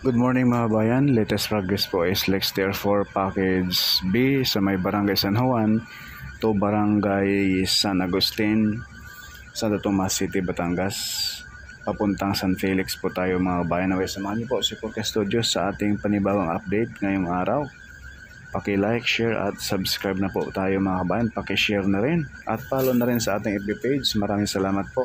Good morning mga bayan, latest progress po is Lex Tier 4 Package B sa may Barangay San Juan to Barangay San Agustin, Santo Tomas City, Batangas. Papuntang San Felix po tayo mga bayan. Naway samahan niyo po si Poke Studios sa ating panibawang update ngayong araw. Paki-like, share at subscribe na po tayo mga bayan. Paki-share na rin at follow na rin sa ating FB page. Maraming salamat po.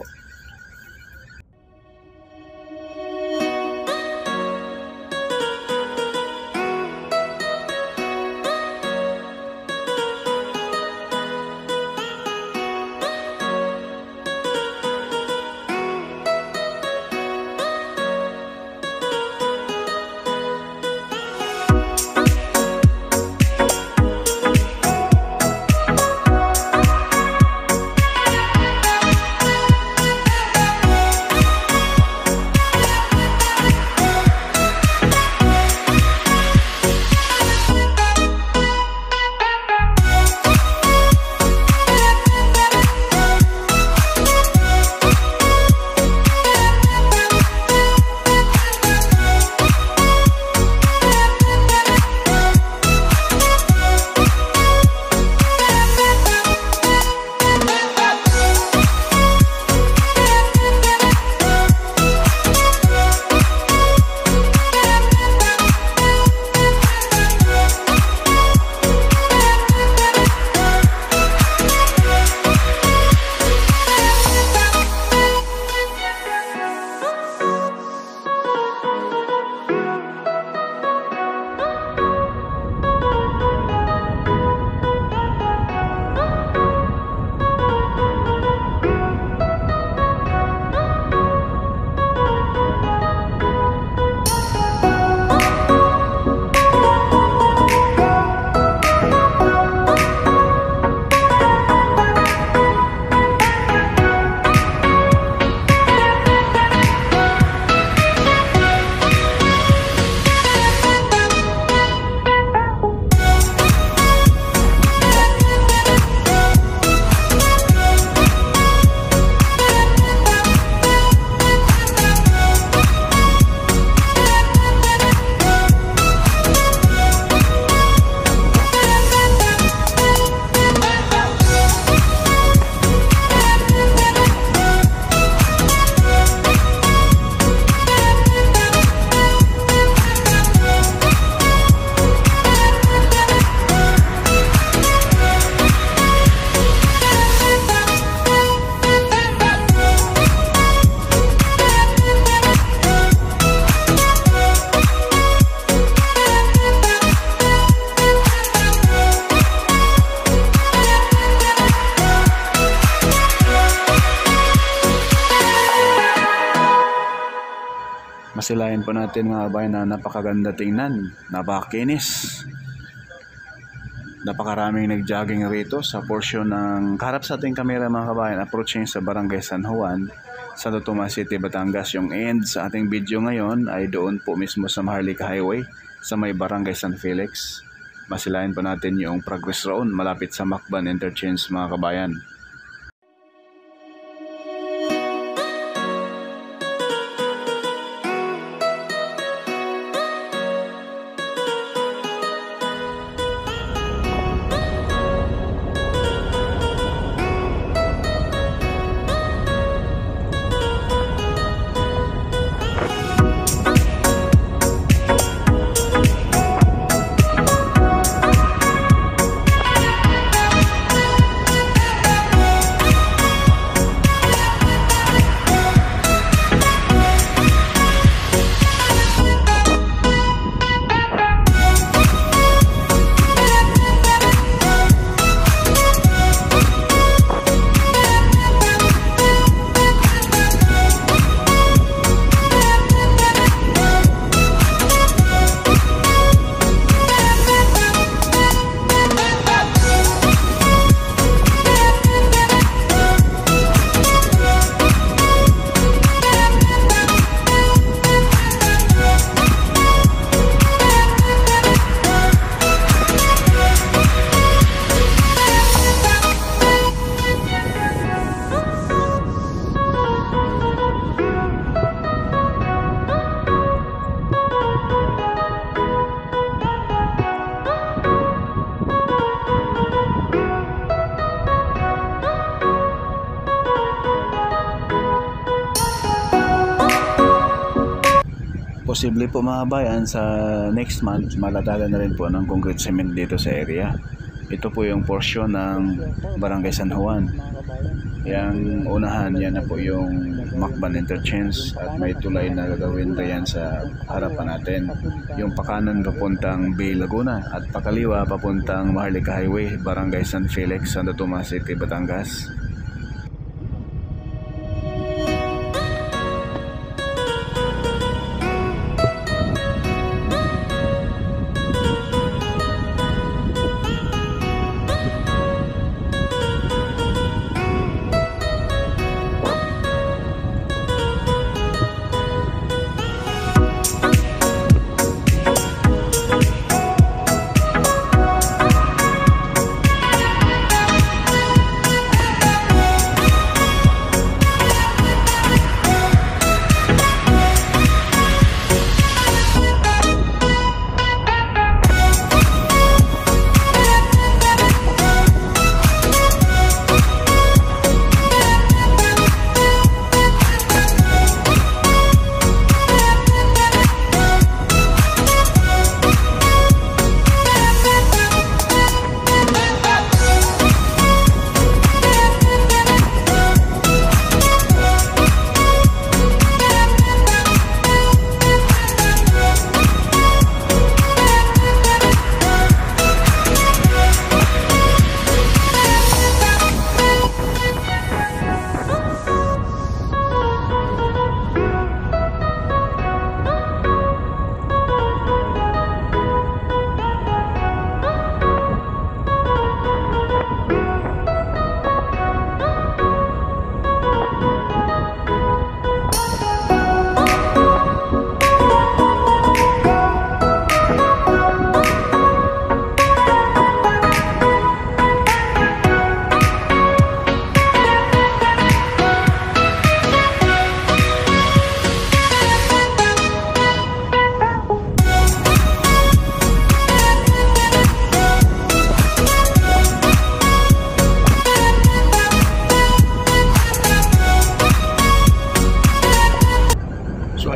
Masilayan po natin mga bayan na napakaganda tingnan, napakakinis. Napakaraming nag-jogging rito sa portion ng kaharap sa ating kamera mga kabayan, approaching sa Barangay San Juan, Santo Tomas City, Batangas. Yung end sa ating video ngayon ay doon po mismo sa Maharlika Highway sa may Barangay San Felix. Masilayan po natin yung progress road malapit sa Macban Interchange mga kabayan. posible po mga bayan sa next month malatagan na rin po ng concrete cement dito sa area. Ito po yung portion ng Barangay San Juan. Yang unahan, yan na po yung Macban Interchange at may tulay na gagawin riyan sa harapan natin. Yung pakanan papuntang Bay Laguna at pakaliwa papuntang Maharlika Highway, Barangay San Felix, Santo Tomas City, Batangas.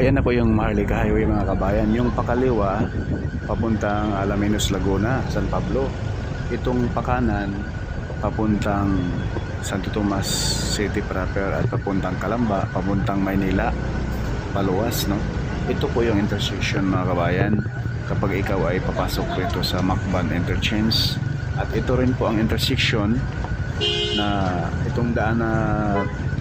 Ayan na po yung Maharlika Highway mga kabayan. Yung pakaliwa papuntang Alaminos, Laguna, San Pablo. Itong pakanan papuntang Santo Tomas City proper at papuntang Calamba, papuntang Maynila, paluwas, no? Ito po yung intersection mga kabayan kapag ikaw ay papasok rito sa Macban Interchange. At ito rin po ang intersection na itong daan na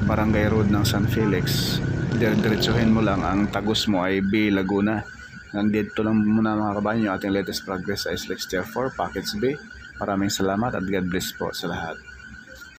Barangay Road ng San Felix. Diretsuhin mo lang, ang tagos mo ay Bay Laguna. Nandito lang muna mga kabayan yung ating latest progress sa SLEX Tier 4 Package B. Maraming salamat at God bless po sa lahat.